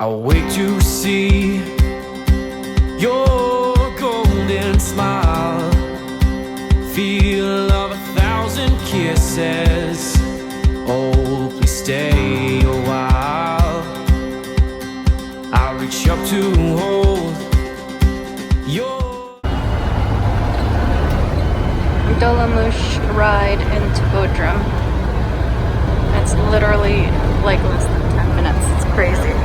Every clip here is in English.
I'll wait to see your golden smile, feel of 1,000 kisses. Oh, please stay a while. I'll reach up to hold your Dolmuş ride into Bodrum. It's literally like less than 10 minutes. It's crazy.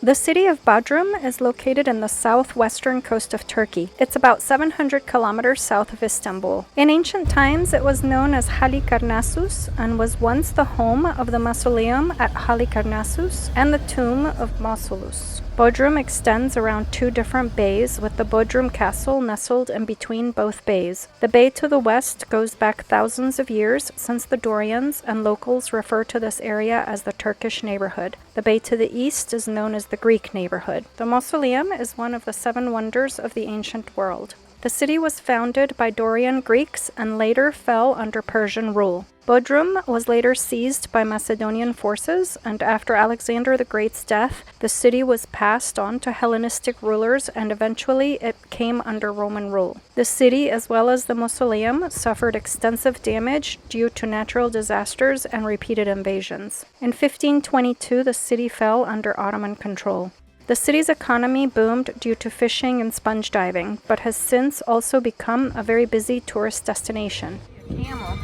The city of Bodrum is located in the southwestern coast of Turkey. It's about 700 kilometers south of Istanbul. In ancient times, it was known as Halicarnassus and was once the home of the Mausoleum at Halicarnassus and the tomb of Mausolus. Bodrum extends around two different bays, with the Bodrum Castle nestled in between both bays. The bay to the west goes back thousands of years since the Dorians, and locals refer to this area as the Turkish neighborhood. The bay to the east is known as the Greek neighborhood. The Mausoleum is one of the 7 wonders of the ancient world. The city was founded by Dorian Greeks and later fell under Persian rule. Bodrum was later seized by Macedonian forces, and after Alexander the Great's death, the city was passed on to Hellenistic rulers, and eventually it came under Roman rule. The city, as well as the Mausoleum, suffered extensive damage due to natural disasters and repeated invasions. In 1522, the city fell under Ottoman control. The city's economy boomed due to fishing and sponge diving, but has since also become a very busy tourist destination. Camel.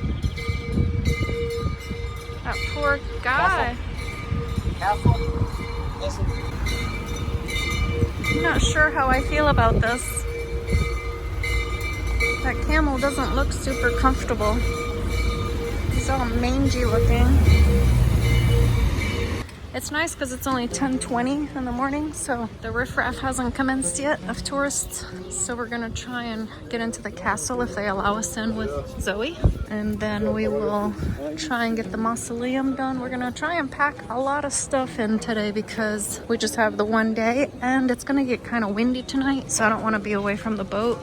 That poor guy. Castle. Listen. I'm not sure how I feel about this. That camel doesn't look super comfortable. He's all mangy looking. It's nice because it's only 10:20 in the morning, so the riffraff hasn't commenced yet of tourists. So we're gonna try and get into the castle if they allow us in with Zoe. And then we will try and get the mausoleum done. We're gonna try and pack a lot of stuff in today because we just have the one day, and it's gonna get kind of windy tonight, so I don't want to be away from the boat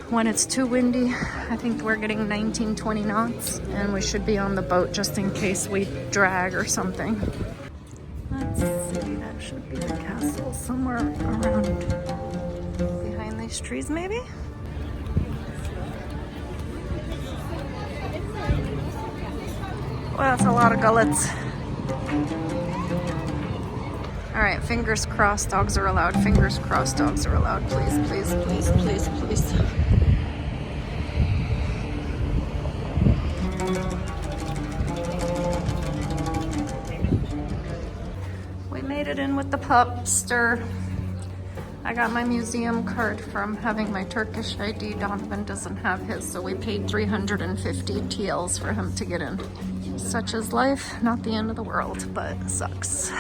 when it's too windy. I think we're getting 19-20 knots, and we should be on the boat just in case we drag or something. Let's see, that should be the castle somewhere around behind these trees, maybe? Well, that's a lot of gullets. All right, fingers crossed, dogs are allowed. Fingers crossed, dogs are allowed. Please, please, please, please, please. Made it in with the pupster. I got my museum card from having my Turkish ID. Donovan doesn't have his, so we paid 350 TLs for him to get in. Such is life, not the end of the world, but it sucks.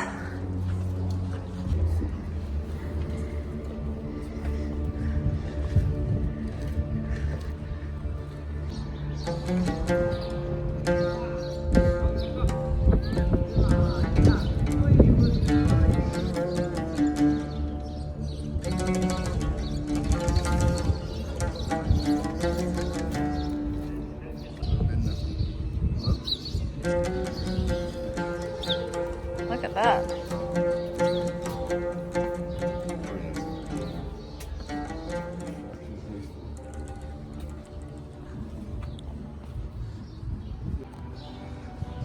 Look at that.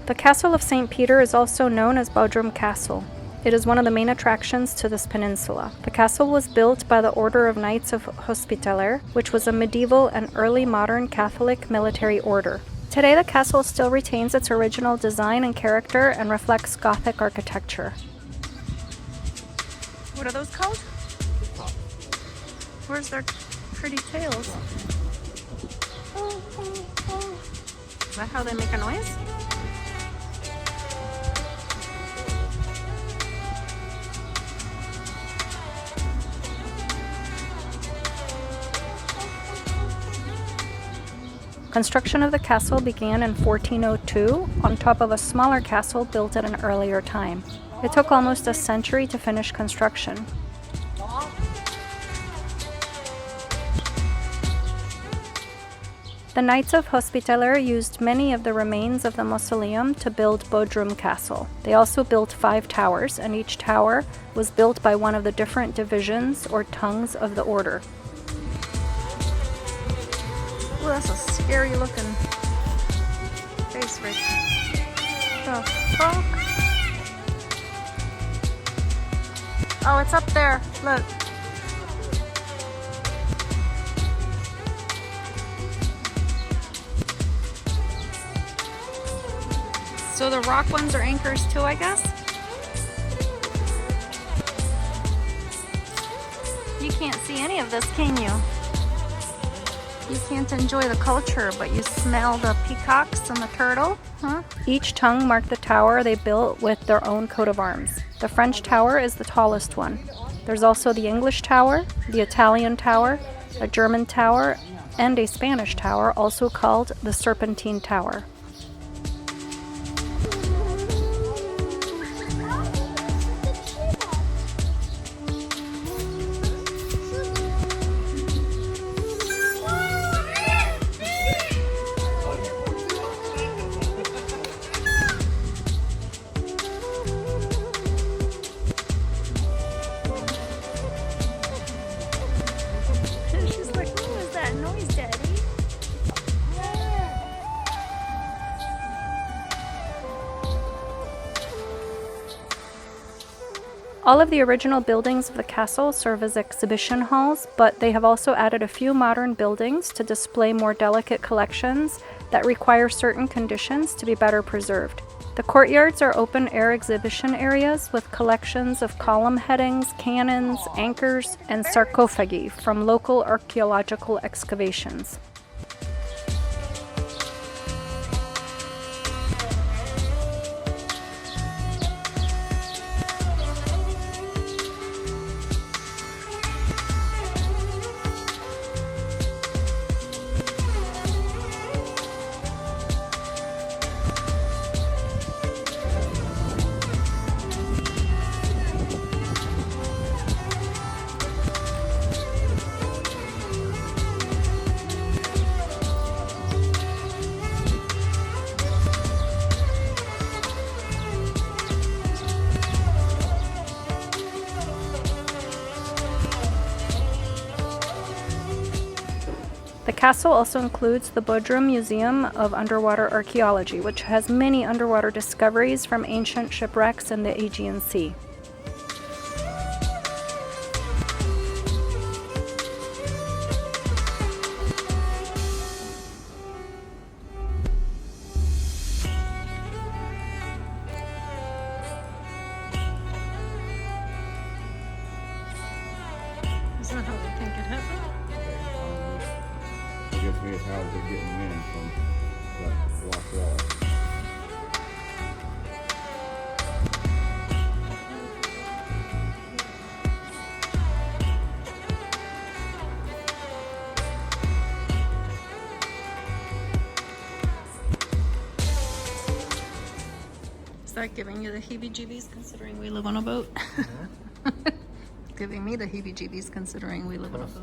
The Castle of St. Peter is also known as Bodrum Castle. It is one of the main attractions to this peninsula. The castle was built by the Order of Knights of Hospitaller, which was a medieval and early modern Catholic military order. Today, the castle still retains its original design and character and reflects Gothic architecture. What are those called? Where's their pretty tails? Is that how they make a noise? Construction of the castle began in 1402 on top of a smaller castle built at an earlier time. It took almost a century to finish construction. The Knights of Hospitaller used many of the remains of the Mausoleum to build Bodrum Castle. They also built 5 towers, and each tower was built by one of the different divisions or tongues of the order. Ooh, that's a scary looking face right there. The fuck? Oh, it's up there. Look. So the rock ones are anchors too, I guess? You can't see any of this, can you? You can't enjoy the culture, but you smell the peacocks and the turtle, huh? Each tongue marked the tower they built with their own coat of arms. The French tower is the tallest one. There's also the English tower, the Italian tower, a German tower, and a Spanish tower, also called the Serpentine Tower. All of the original buildings of the castle serve as exhibition halls, but they have also added a few modern buildings to display more delicate collections that require certain conditions to be better preserved. The courtyards are open-air exhibition areas with collections of column headings, cannons, anchors, and sarcophagi from local archaeological excavations. The castle also includes the Bodrum Museum of Underwater Archaeology, which has many underwater discoveries from ancient shipwrecks in the Aegean Sea. Is that how they think it happened? I guess maybe how they're getting in from that block wall. Is that giving you the heebie-jeebies considering we live on a boat? Giving me the heebie-jeebies considering we live on a boat.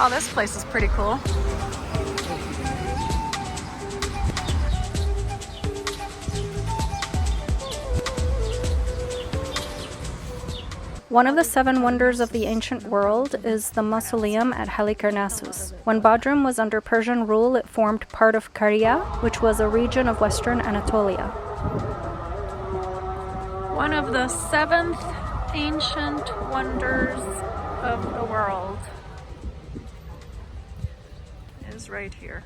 Oh, this place is pretty cool. One of the 7 wonders of the ancient world is the Mausoleum at Halicarnassus. When Bodrum was under Persian rule, it formed part of Caria, which was a region of western Anatolia. One of the 7th ancient wonders of the world is right here.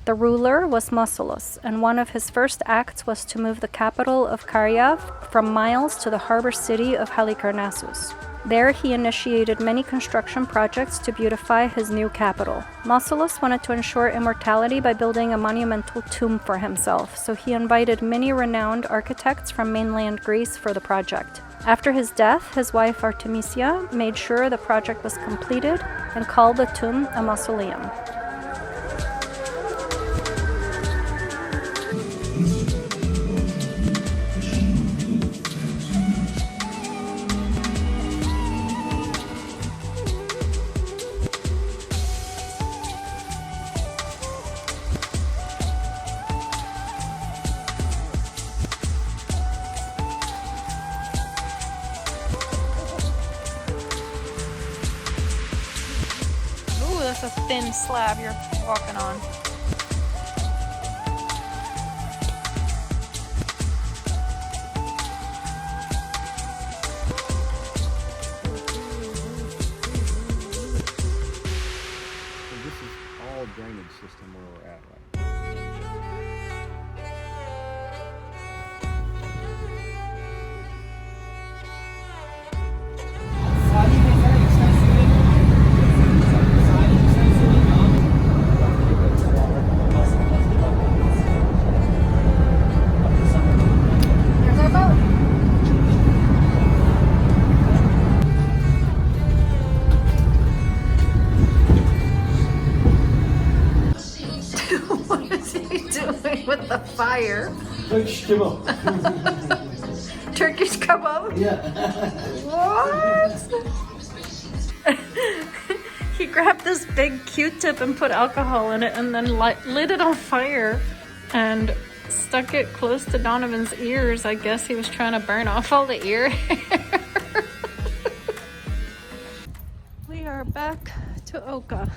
The ruler was Mausolus, and one of his first acts was to move the capital of Caria from Miles to the harbor city of Halicarnassus. There he initiated many construction projects to beautify his new capital. Mausolus wanted to ensure immortality by building a monumental tomb for himself, so he invited many renowned architects from mainland Greece for the project. After his death, his wife Artemisia made sure the project was completed and called the tomb a mausoleum. That's a thin slab you're walking on. So this is all drainage system where we're at right now. There's our boat. What is he doing with the fire? Turkish kebab. Turkish kebab? Yeah. What? He grabbed this big Q-tip and put alcohol in it and then lit it on fire and stuck it close to Donovan's ears. I guess he was trying to burn off all the ear hair. We are back to Oka.